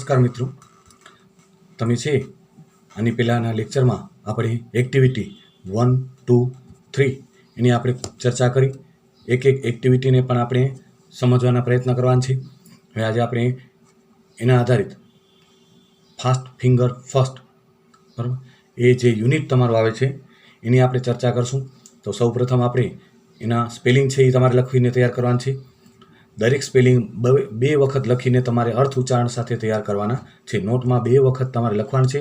નમસ્કાર મિત્રો, તમે છે આની પહેલાંના લેક્ચરમાં આપણે એક્ટિવિટી 1, 2, 3 એની આપણે ચર્ચા કરી. એક એક્ટિવિટીને પણ આપણે સમજવાના પ્રયત્ન કરવાના છે. હવે આજે આપણે એના આધારિત ફાસ્ટ ફિંગર ફર્સ્ટ, બરાબર, એ જે યુનિટ તમારું આવે છે એની આપણે ચર્ચા કરશું. તો સૌપ્રથમ આપણે એના સ્પેલિંગ છે એ તમારે લખીને તૈયાર કરવાના છે. દરેક સ્પેલિંગ 2 વખત લખીને તમારે અર્થ ઉચ્ચારણ સાથે તૈયાર કરવાના છે. નોટમાં 2 વખત તમારે લખવાનું છે.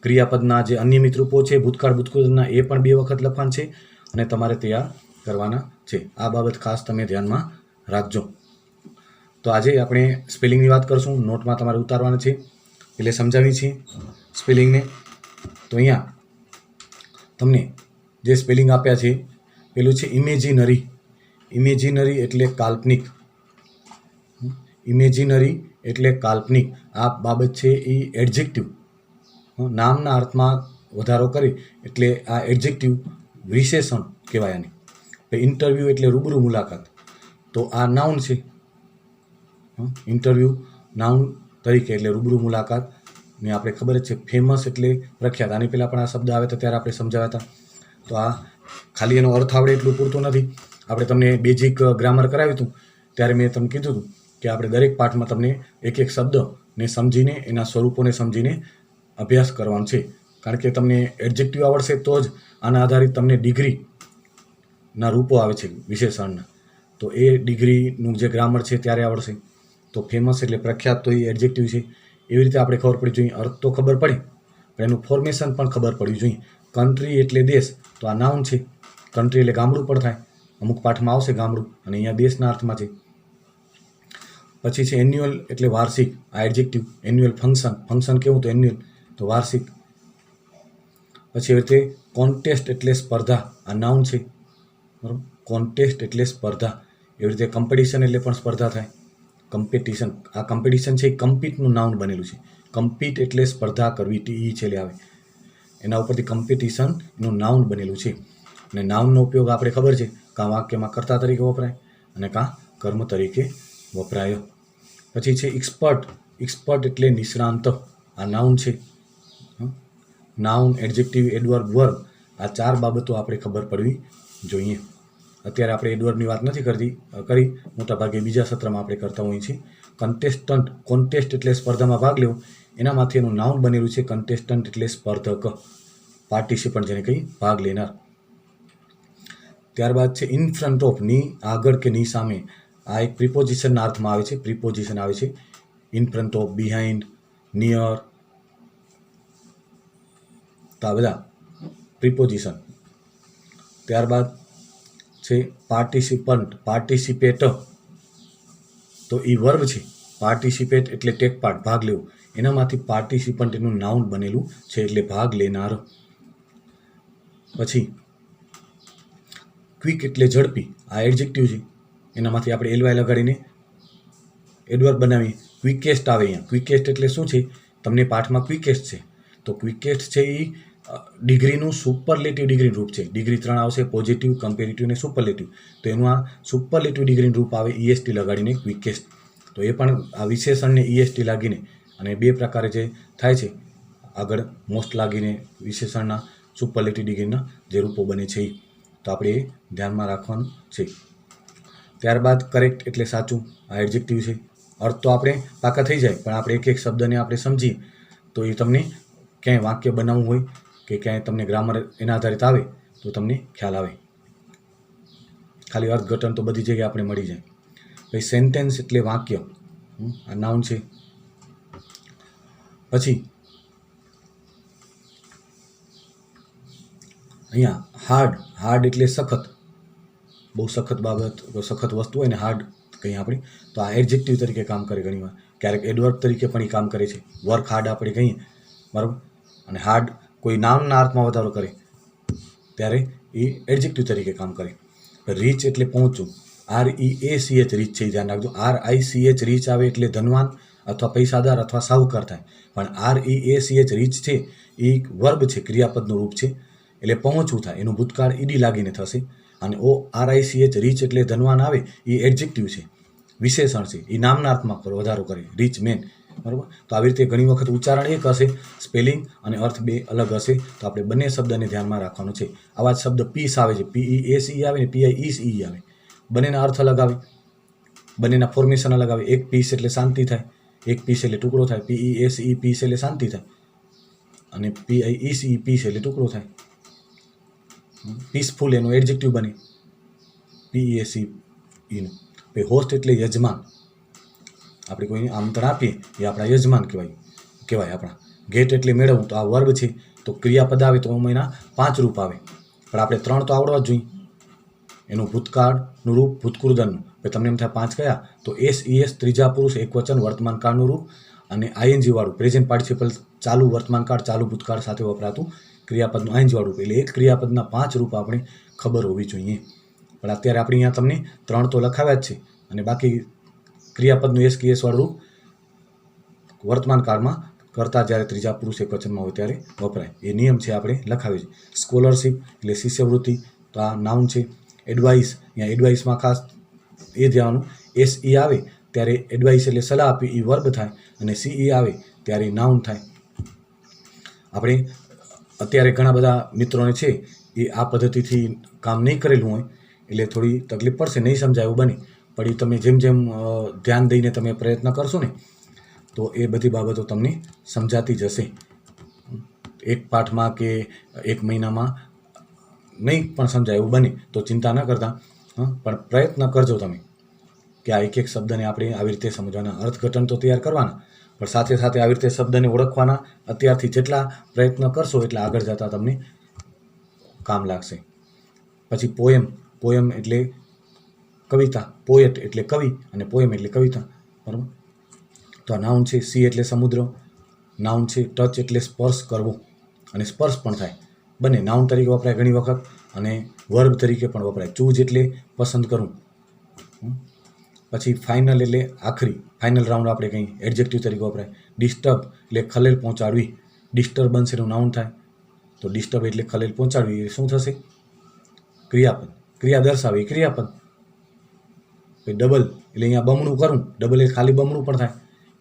ક્રિયાપદના જે અનિયમિત રૂપો છે ભૂતકાળ ભૂતકાળના એ પણ 2 વખત લખવાનું છે અને તમારે તૈયાર કરવાના છે. આ બાબત ખાસ તમે ધ્યાનમાં રાખજો. તો આજે આપણે સ્પેલિંગની વાત કરશું. નોટમાં તમારે ઉતારવાના છે એટલે સમજાવી છીએ સ્પેલિંગને. તો અહીંયા તમને જે સ્પેલિંગ આપ્યા છે પેલું છે ઇમેજિનરી. ઇમેજિનરી એટલે કાલ્પનિક. ઇમેજિનરી એટલે કાલ્પનિક. આ બાબત છે એ એડજેક્ટિવ, નામના અર્થમાં વધારો કરે એટલે આ એડજેક્ટિવ વિશેષણ કહેવાય આને. ઇન્ટરવ્યૂ એટલે રૂબરૂ મુલાકાત, તો આ નાઉન છે. ઇન્ટરવ્યૂ નાઉન તરીકે એટલે રૂબરૂ મુલાકાત ને આપણે ખબર જ છે. ફેમસ એટલે પ્રખ્યાત. આની પહેલાં પણ આ શબ્દ આવે તો ત્યારે આપણે સમજાવ્યા હતા. તો આ ખાલી એનો અર્થ આવડે એટલું પૂરતું નથી. આપણે તમને બેઝિક ગ્રામર કરાવ્યું હતું ત્યારે મેં તમને કીધું હતું કે આપણે દરેક પાઠમાં તમને એક શબ્દને સમજીને એના સ્વરૂપોને સમજીને અભ્યાસ કરવાનો છે. કારણ કે તમને એડજેક્ટિવ આવડશે તો જ આના આધારિત તમને ડિગ્રીના રૂપો આવે છે વિશેષણના. તો એ ડિગ્રીનું જે ગ્રામર છે ત્યારે આવડશે. તો ફેમસ એટલે પ્રખ્યાત, તો એ એડજેક્ટિવ છે. એવી રીતે આપણે ખબર પડવી જોઈએ. અર્થ તો ખબર પડે પણ એનું ફોર્મેશન પણ ખબર પડવી જોઈએ. કન્ટ્રી એટલે દેશ, તો આ નાઉન છે. કન્ટ્રી એટલે ગામડું પણ થાય. અમુક પાઠમાં આવશે ગામડું અને અહીંયા દેશના અર્થમાં છે. પછી છે એન્યુઅલ એટલે વાર્ષિક. આ એડજેક્ટિવ. એન્યુઅલ ફંક્શન, ફંક્શન કેવું તો એન્યુઅલ, તો વાર્ષિક. પછી એવી રીતે કોન્ટેસ્ટ એટલે સ્પર્ધા. આ નાઉન છે, બરાબર. કોન્ટેસ્ટ એટલે સ્પર્ધા. એવી રીતે કોમ્પિટિશન એટલે પણ સ્પર્ધા થાય. કોમ્પિટિશન, આ કોમ્પિટિશન છે એ કમ્પીટનું નાઉન બનેલું છે. કમ્પીટ એટલે સ્પર્ધા કરવી, ટી છેલ્લે આવે. એના ઉપરથી કોમ્પિટિશનનું નાઉન બનેલું છે. અને નાઉનનો ઉપયોગ આપણે ખબર છે, કાં વાક્યમાં કર્તા તરીકે વપરાય અને કાં કર્મ તરીકે વપરાય. પછી છે એક્સપર્ટ. એક્સપર્ટ એટલે નિષ્ણાંત. આ નાઉન છે. નાઉન, એડજેક્ટિવ, એડવર્બ, વર્બ, આ 4 બાબતો આપણે ખબર પડવી જોઈએ. અત્યારે આપણે એડવર્બની વાત નથી કરી, મોટાભાગે બીજા સત્રમાં આપણે કરતા હોઈએ છીએ. કન્ટેસ્ટન્ટ, કોન્ટેસ્ટ એટલે સ્પર્ધામાં ભાગ લેવો, એનામાંથી એનું નાઉન બનેલું છે. કન્ટેસ્ટન્ટ એટલે સ્પર્ધક, પાર્ટિસિપન્ટ જેને કહી ભાગ લેનાર. ત્યારબાદ છે ઇન ફ્રન્ટ ઓફ, ની આગળ કે ની સામે. આ એક પ્રિપોઝિશનના અર્થમાં આવે છે. પ્રિપોઝિશન આવે છે. In front of, behind, near, તો આ બધા પ્રિપોઝિશન. ત્યારબાદ છે પાર્ટિસિપન્ટ, પાર્ટિસિપેટ, તો એ વર્બ છે. પાર્ટિસિપેટ એટલે ટેક પાર્ટ, ભાગ લેવો. એનામાંથી પાર્ટિસિપન્ટ એનું નાઉન બનેલું છે એટલે ભાગ લેનાર. પછી ક્વિક એટલે ઝડપી. આ એડજેક્ટિવ છે. એનામાંથી આપણે એલવાય લગાડીને એડવર્બ બનાવીએ. ક્વિકેસ્ટ આવે અહીંયા. ક્વિકેસ્ટ એટલે શું છે? તમને પાઠમાં ક્વિકેસ્ટ છે, તો ક્વિકેસ્ટ છે એ ડિગ્રીનું સુપરલેટિવ ડિગ્રીનું રૂપ છે. ડિગ્રી 3 આવશે: પોઝિટિવ, કમ્પેરેટિવ અને સુપરલેટિવ. તો એનું આ સુપરલેટિવ ડિગ્રીનું રૂપ આવે EST લગાડીને, ક્વિકેસ્ટ. તો એ પણ આ વિશેષણને EST લાગીને, અને 2 પ્રકારે જે થાય છે આગળ, મોસ્ટ લાગીને વિશેષણના સુપરલેટિવ ડિગ્રીના જે રૂપો બને છે એ, તો આપણે એ ધ્યાનમાં રાખવાનું છે. ત્યારબાદ કરેક્ટ એટલે સાચું. આ એડજેક્ટિવ છે. અર્થ તો આપણે પાકા થઈ જાય, પણ આપણે એક શબ્દને આપણે સમજીએ તો એ તમને ક્યાંય વાક્ય બનાવવું હોય કે ક્યાંય તમને ગ્રામર એના આધારિત આવે તો તમને ખ્યાલ આવે. ખાલી અર્થઘટન તો બધી જગ્યાએ આપણે મળી જાય. પછી સેન્ટેન્સ એટલે વાક્ય. આ નાઉન છે. પછી અહીંયા હાર્ડ. હાર્ડ એટલે સખત, બહુ સખત બાબત, સખત વસ્તુ હોય ને હાર્ડ કહીએ આપણે, તો આ એડજેક્ટિવ તરીકે કામ કરે ઘણીવાર. ક્યારેક એડવર્બ તરીકે પણ એ કામ કરે છે. વર્ક હાર્ડ આપણે કહીએ, બરાબર. અને હાર્ડ કોઈ નામના અર્થમાં વધારો કરે ત્યારે એ એડજેક્ટિવ તરીકે કામ કરે. રીચ એટલે પહોંચવું. REACH રીચ છે, ધ્યાન રાખજો. RICH રીચ આવે એટલે ધનવાન અથવા પૈસાદાર અથવા સાહુકાર થાય. પણ REACH રીચ છે એ વર્બ છે, ક્રિયાપદનું રૂપ છે, એટલે પહોંચવું થાય. એનું ભૂતકાળ ED લાગીને થશે. અને RICH રીચ એટલે ધનવાન આવે એ એડજેક્ટિવ છે, વિશેષણ છે. એ નામના અર્થમાં વધારો કરે. રીચ મેન બરાબર. તો આવી રીતે ઘણી વખત ઉચ્ચારણ એક હશે, સ્પેલિંગ અને અર્થ બે અલગ હશે. તો આપણે બંને શબ્દને ધ્યાનમાં રાખવાનું છે. આવા જ શબ્દ પીસ આવે છે, PEACE આવે ને PIECE આવે. બંનેના અર્થ અલગ આવે, બંનેના ફોર્મેશન અલગ આવે. એક પીસ એટલે શાંતિ થાય, એક પીસ એટલે ટુકડો થાય. PEACE પીસ એટલે શાંતિ થાય અને PIECE પીસ એટલે ટુકડો થાય. પીસફુલ એનું એડજેક્ટિવ બને PEACE નું. પછી હોસ્ટ એટલે યજમાન. આપણે કોઈને આમંત્રણ આપીએ એ આપણા યજમાન કહેવાય આપણા. ગેટ એટલે મેળવવું, તો આ વર્બ છે. તો ક્રિયાપદ આવે તો એના 5 રૂપ આવે, પણ આપણે 3 તો આવડવા જ જોઈએ. એનું ભૂતકાળનું રૂપ, ભૂતકૃદનનું. તમને એમ થાય 5 કયા? તો SES ત્રીજા પુરુષ એકવચન વર્તમાન કાળનું રૂપ અને ING વાળું પ્રેઝન્ટ પાર્ટિસિપલ ચાલુ વર્તમાન કાળ ચાલુ ભૂતકાળ સાથે વપરાતું ક્રિયાપદનું ING વાળું રૂપ. એટલે એક ક્રિયાપદના 5 રૂપ આપણે ખબર હોવી જોઈએ. પણ અત્યારે આપણે અહીંયા તમને 3 તો લખાવ્યા જ છે અને બાકી ક્રિયાપદનું SKS વાળું રૂપ વર્તમાન કાળમાં કરતા જ્યારે ત્રીજા પુરુષ એકવચનમાં હોય ત્યારે વપરાય. એ નિયમ છે આપણે લખાવ્યો છે. સ્કોલરશિપ એટલે શિષ્યવૃત્તિ, તો આ નાઉન છે. એડવાઇસ, અહીંયા એડવાઇસમાં ખાસ એ ધ્યાન, SE આવે ત્યારે એડવાઇસ એટલે સલાહ આપી, એ વર્બ થાય, અને CE આવે ત્યારે નાઉન થાય. આપણે અત્યારે ઘણા બધા મિત્રોને છે એ આ પદ્ધતિથી કામ નહીં કરેલું હોય એટલે થોડી તકલીફ પડશે, નહીં સમજાય એવું બને. પણ એ તમે જેમ જેમ ધ્યાન દઈને તમે પ્રયત્ન કરશો ને તો એ બધી બાબતો તમને સમજાતી જશે. એક પાઠમાં કે એક મહિનામાં નહીં પણ સમજાય એવું બને તો ચિંતા ન કરતા, પણ પ્રયત્ન કરજો તમે કે આ એક એક શબ્દને આપણે આવી રીતે સમજવાના. અર્થઘટન તો તૈયાર કરવાના, પણ સાથે સાથે આવી રીતે શબ્દને ઓળખવાના. અત્યારથી જેટલા પ્રયત્ન કરશો એટલા આગળ જતાં તમને કામ લાગશે. પછી પોયમ એટલે કવિતા, પોએટ એટલે કવિ અને પોયમ એટલે કવિતા. બરાબર. તો આ નાઉન છે. સી એટલે સમુદ્ર, નાઉન છે. ટચ એટલે સ્પર્શ કરવો અને સ્પર્શ પણ થાય. બંને નાઉન તરીકે વપરાય ઘણી વખત અને વર્બ તરીકે પણ વપરાય. ચૂઝ એટલે પસંદ કરવું. પછી ફાઇનલ એટલે આખરી, ફાઇનલ રાઉન્ડ આપણે કંઈ એડજેક્ટિવ તરીકે વપરાય. ડિસ્ટર્બ એટલે ખલેલ પહોંચાડવી, ડિસ્ટર્બન્સ એનું નાઉન થાય. તો ડિસ્ટર્બ એટલે ખલેલ પહોંચાડવી, એ શું થશે? ક્રિયાપદ. ક્રિયા દર્શાવે એ ક્રિયાપદ. ડબલ એટલે અહીંયા બમણું કરવું, ડબલ એટલે ખાલી બમણું પણ થાય,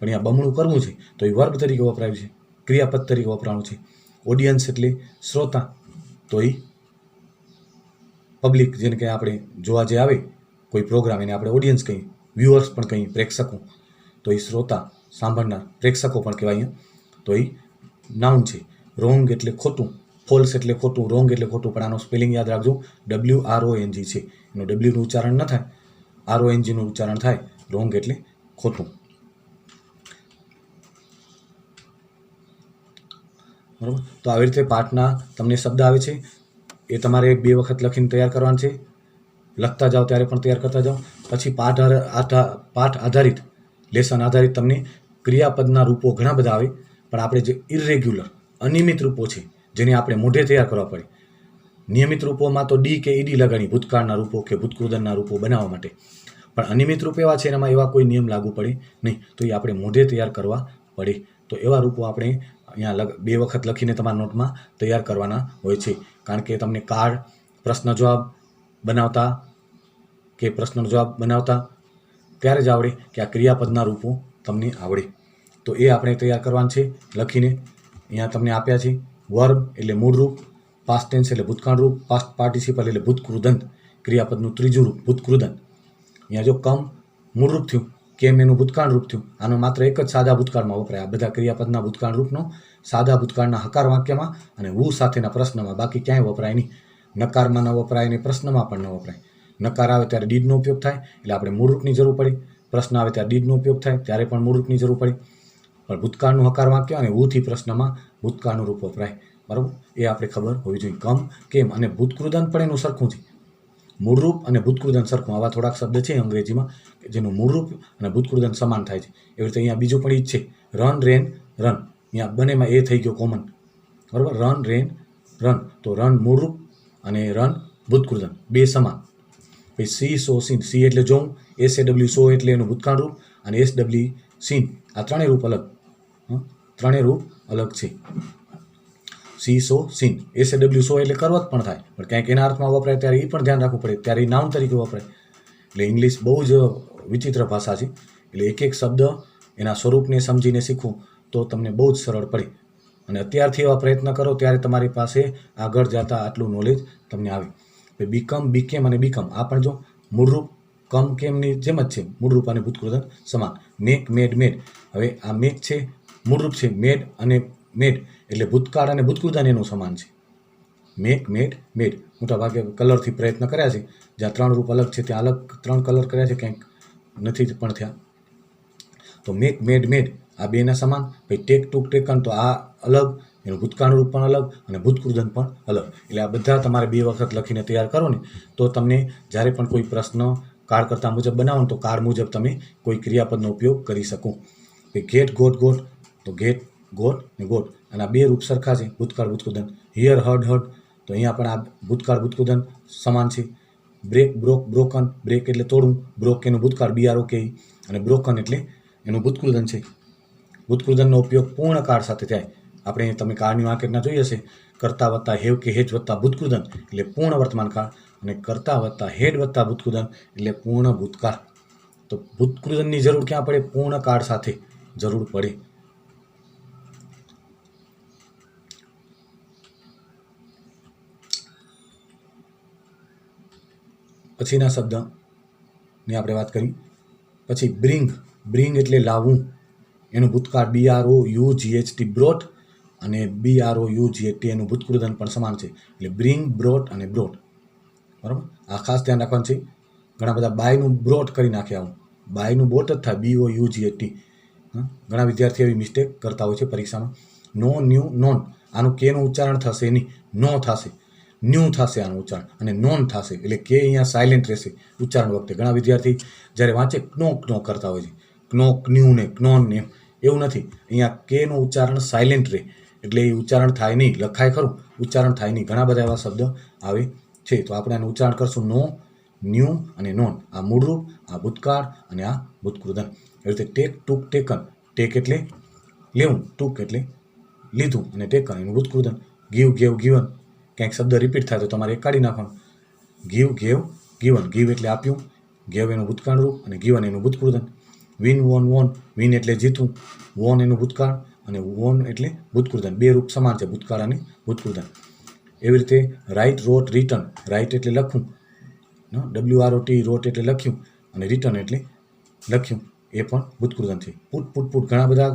પણ અહીંયા બમણું કરવું છે તો એ વર્બ તરીકે વપરાયું છે, ક્રિયાપદ તરીકે વપરાયું છે. ઓડિયન્સ એટલે શ્રોતા, તો એ પબ્લિક, જેને કે આપણે જોવા જે આવે કોઈ પ્રોગ્રામ એને આપણે ઓડિયન્સ કહીએ, વ્યુઅર્સ પણ કહીએ, પ્રેક્ષકો. તો એ શ્રોતા, સાંભળનાર, પ્રેક્ષકો પણ કહેવાય અહીંયા. તો એ નાઉન છે. રોંગ એટલે ખોટું, ફોલ્સ એટલે ખોટું, રોંગ એટલે ખોટું, પણ આનો સ્પેલિંગ યાદ રાખજો, WRONG છે. એનું ડબલ્યુનું ઉચ્ચારણ ન થાય, RONGનું ઉચ્ચારણ થાય. રોંગ એટલે ખોટું. બરાબર. તો આવી રીતે પાઠના તમને શબ્દ આવે છે એ તમારે 2 વખત લખીને તૈયાર કરવાનું છે. લખતા જાઓ ત્યારે પણ તૈયાર કરતા જાઓ. પછી પાઠ આધારિત, લેસન આધારિત તમને ક્રિયાપદના રૂપો ઘણા બધા આવે, પણ આપણે જે ઇરેગ્યુલર અનિયમિત રૂપો છે જેને આપણે મોઢે તૈયાર કરવા પડે. નિયમિત રૂપોમાં તો ડી કે ઈડી લગાડી ભૂતકાળના રૂપો કે ભૂતકૃદનના રૂપો બનાવવા માટે, પણ અનિયમિત રૂપ એવા છે એનામાં એવા કોઈ નિયમ લાગુ પડે નહીં, તો એ આપણે મોઢે તૈયાર કરવા પડે. તો એવા રૂપો આપણે અહીંયા 2 વખત લખીને તમારા નોટમાં તૈયાર કરવાના હોય છે. કારણ કે તમને કાર્ડ, પ્રશ્ન જવાબ બનાવતા કે પ્રશ્નનો જવાબ બનાવતા ત્યારે જ આવડે કે આ ક્રિયાપદના રૂપો તમને આવડે. તો એ આપણે તૈયાર કરવાનું છે લખીને. અહીંયા તમને આપ્યા છે. વર્બ એટલે મૂળ રૂપ, પાસ્ટ ટેન્સ એટલે ભૂતકાળ રૂપ, પાસ્ટ પાર્ટિસિપલ એટલે ભૂતકૃદંત, ક્રિયાપદનું ત્રીજું રૂપ ભૂતકૃદંત. અહીંયા જો કમ મૂળ રૂપ થયું, કેમ એનું ભૂતકાળ રૂપ થયું. આનો માત્ર એક જ સાદા ભૂતકાળમાં વપરાય. આ બધા ક્રિયાપદના ભૂતકાળ રૂપનો સાદા ભૂતકાળના હકાર વાક્યમાં અને વુ સાથેના પ્રશ્નમાં, બાકી ક્યાંય વપરાય નહીં. નકારમાં ન વપરાય અને પ્રશ્નમાં પણ ન વપરાય. નકાર આવે ત્યારે ડીડનો ઉપયોગ થાય એટલે આપણે મૂળ રૂપની જરૂર પડે. પ્રશ્ન આવે ત્યારે ડીડનો ઉપયોગ થાય ત્યારે પણ મૂળ રૂપની જરૂર પડે. પણ ભૂતકાળનું હકાર વાક્ય અને વુથી પ્રશ્નમાં ભૂતકાળનું રૂપ વપરાય. બરાબર. એ આપણે ખબર હોવી જોઈએ. કમ, કેમ અને ભૂતકૃદન પણ એનું સરખું છે. મૂળરૂપ અને ભૂતકૃદન સરખું. આવા થોડાક શબ્દ છે અંગ્રેજીમાં જેનું મૂળરૂપ અને ભૂતકૃદન સમાન થાય છે. એવી રીતે અહીંયા બીજું પણ એ જ છે. રન, રેન, રન. અહીંયા બંનેમાં એ થઈ ગયો કોમન. બરાબર. રન, રેન, રન. તો રન મૂળરૂપ અને રન ભૂતકૃદન, બે સમાન. પછી સી, સો, સીન. સી એટલે જોવું, SAW સો એટલે એનું ભૂતકાળ રૂપ અને SW સીન. આ ત્રણેય રૂપ અલગ, ત્રણેય રૂપ અલગ છે. સી, સો, સીન. SAW સો એટલે કરવત પણ થાય, પણ ક્યાંક એના અર્થમાં વપરાય ત્યારે એ પણ ધ્યાન રાખવું પડે, ત્યારે એ નાઉન તરીકે વપરાય. એટલે ઇંગ્લિશ બહુ જ વિચિત્ર ભાષા છે. એટલે એક એક શબ્દ એના સ્વરૂપને સમજીને શીખો તો તમને બહુ જ સરળ પડે. અને અત્યારથી એવા પ્રયત્ન કરો ત્યારે તમારી પાસે આગળ જતા આટલું નોલેજ તમને આવે. બીકમ, બીકેમ અને બીકમ આ પણ જો મૂળરૂપ કમ કેમની જેમ જ છે. મૂળરૂપ અને ભૂતકૃદંત સમાન. મેક, મેડ, મેડ. હવે આ મેક છે મૂળરૂપ છે. મેડ અને મેડ એટલે ભૂતકાળ અને ભૂતકૃદંત એનું સમાન છે. મેક, મેડ, મેડ. મોટાભાગે કલરથી પ્રયત્ન કર્યા છે. જ્યાં 3 રૂપ અલગ છે ત્યાં અલગ 3 કલર કર્યા છે, ક્યાંક નથી પણ થયા. તો મેક, મેડ, મેડ આ બેના સમાન. પછી ટેક, ટુક, ટેકન તો આ અલગ, એનું ભૂતકાળનું રૂપ પણ અલગ અને ભૂતકૃદંત પણ અલગ. એટલે આ બધા તમારે 2 વખત લખીને તૈયાર કરો ને તો તમને જ્યારે પણ કોઈ પ્રશ્ન કાળકર્તા મુજબ બનાવો ને તો કાળ મુજબ તમે કોઈ ક્રિયાપદનો ઉપયોગ કરી શકો. ગેટ, ગોટ, ગોટ તો ગેટ, ગોટ ને ગોટ અને આ 2 રૂપ સરખા છે, ભૂતકાળ ભૂતકૃદંત. હિયર, હર્ડ, હર્ડ તો અહીંયા પણ આ ભૂતકાળ ભૂતકૃદંત સમાન છે. Break, broke, broken. બ્રેક એટલે તોડવું, બ્રોક એનું ભૂતકાળ BROK અને બ્રોકન એટલે એનું ભૂતકૃદંત છે. ભૂતકૃદંતનો ઉપયોગ પૂર્ણ કાળ સાથે થાય. આપણે તમે કાળની માર્કેટના જોઈ હશે, કર્તા વત્તા હેવ કે હેજ વત્તા ભૂતકૃદંત એટલે પૂર્ણ વર્તમાન કાળ અને કર્તા વત્તા હેડ વત્તા ભૂતકૃદંત એટલે પૂર્ણ ભૂતકાળ. તો ભૂતકૃદંતની જરૂર ક્યાં પડે? પૂર્ણ કાળ સાથે જરૂર પડે. પછીના શબ્દની આપણે વાત કરી. પછી બ્રિંગ. બ્રિંગ એટલે લાવવું. એનું ભૂતકાળ BROUGHT બ્રોટ અને BROUGHT એનું ભૂતકૃદંત પણ સમાન છે. એટલે બ્રિંગ, બ્રોટ અને બ્રોટ. બરાબર, આ ખાસ ધ્યાન રાખવાનું છે. ઘણા બધા બાયનું બ્રોટ કરી નાખે, આવું બાયનું બોટ જ થાય BOUGHT. ઘણા વિદ્યાર્થીઓ એવી મિસ્ટેક કરતા હોય છે પરીક્ષામાં. નો, ન્યૂ, નોન. આનું કેનું ઉચ્ચારણ થશે નહીં, નો થશે. ન્યૂ થશે આનું ઉચ્ચારણ અને નોન થશે. એટલે કે અહીંયા સાયલેન્ટ રહેશે ઉચ્ચારણ વખતે. ઘણા વિદ્યાર્થી જ્યારે વાંચે ક્નો ક્નો કરતા હોય છે, ક્નો, ન્યૂ ને ક્નોન ને. એવું નથી, અહીંયા કેનું ઉચ્ચારણ સાયલેન્ટ રહે એટલે એ ઉચ્ચારણ થાય નહીં. લખાય ખરું, ઉચ્ચારણ થાય નહીં. ઘણા બધા એવા શબ્દ આવે છે. તો આપણે આનું ઉચ્ચારણ કરશું નો, ન્યૂ અને નોન. આ મૂળરૂપ, આ ભૂતકાળ અને આ ભૂતકૃદંત. એવી રીતે ટેક, ટુક, ટેકન. ટેક એટલે લેવું, ટુક એટલે લીધું અને ટેકન એનું ભૂતકૃદંત. Give, gave, given. ક્યાંક શબ્દ રિપીટ થાય તો તમારે એક કાઢી નાખવાનું. Give, gave, given. ગીવ એટલે આપ્યું, ગેવ એનું ભૂતકાળ રૂપ અને ગિવન એનું ભૂતકૃદંત. Win, won, won. વિન એટલે જીતવું, વોન એનું ભૂતકાળ અને વોન એટલે ભૂતકૃદંત. 2 રૂપ સમાન છે, ભૂતકાળ અને ભૂતકૃદંત. એવી રીતે રાઇટ, રોટ, રિટર્ન. રાઇટ એટલે લખવું, WROT, રોટ એટલે લખ્યું અને રિટર્ન એટલે લખ્યું, એ પણ ભૂતકૃદંત છે. Put, put, put. ઘણા બધા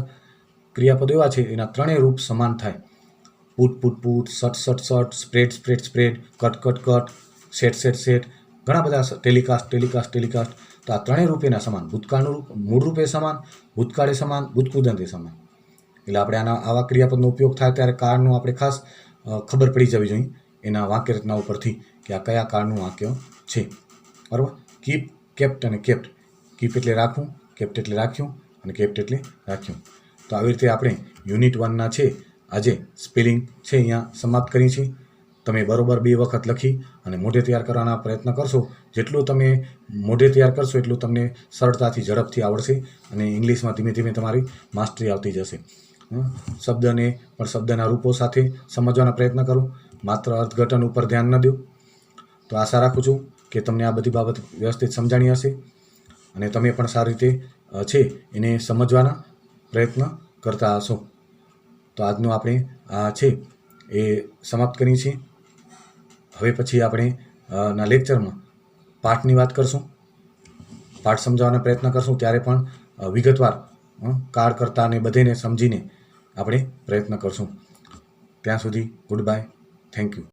ક્રિયાપદો એવા છે એના 3 રૂપ સમાન થાય. Put, put, put. Shut, shut, shut. Spread, spread, spread. Cut, cut, cut. Set, set, set. ઘણા બધા. Telecast, telecast, telecast. તો આ 3 રૂપ એના સમાન. ભૂતકાળનું રૂપ, મૂળ રૂપે સમાન, ભૂતકાળે સમાન, ભૂતકૃદંતે સમાન. એટલે આપણે આવા ક્રિયાપદનો ઉપયોગ થાય ત્યારે કાળનું આપણે ખાસ ખબર પડી જવી જોઈએ એના વાક્ય રચના ઉપરથી કે આ કયા કાળનું વાક્ય છે. બરાબર. કીપ, કેપ્ટ અને કેપ્ટ. કીપ એટલે રાખવું, કેપ્ટ એટલે રાખ્યું અને કેપ્ટ એટલે રાખ્યું. તો આવી રીતે આપણે યુનિટ 1ના છે આજે સ્પેલિંગ છે અહીંયા સમાપ્ત કરી છે. તમે બરોબર 2 વખત લખી અને મોઢે તૈયાર કરવાના પ્રયત્ન કરશો. જેટલું તમે મોઢે તૈયાર કરશો એટલું તમને સરળતાથી, ઝડપથી આવડશે અને ઇંગ્લિશમાં ધીમે ધીમે તમારી માસ્ટરી આવતી જશે. શબ્દને પણ શબ્દના રૂપો સાથે સમજવાના પ્રયત્ન કરો. માત્ર અર્થઘટન ઉપર ધ્યાન ન દો. તો આશા રાખું છું કે તમને આ બધી બાબત વ્યવસ્થિત સમજાણી હશે અને તમે પણ સારી રીતે છે એને સમજવાના પ્રયત્ન કરતા હશો. તો આજનું આપણે આ છે એ સમાપ્ત કરીએ છીએ. હવે પછી આપણે ના લેક્ચરમાં પાઠની વાત કરશું, પાઠ સમજાવવાનો પ્રયત્ન કરશું. ત્યારે પણ વિગતવાર કાળ કરતા અને બધેને સમજીને આપણે પ્રયત્ન કરશું. ત્યાં સુધી ગુડ બાય, થેન્ક યુ.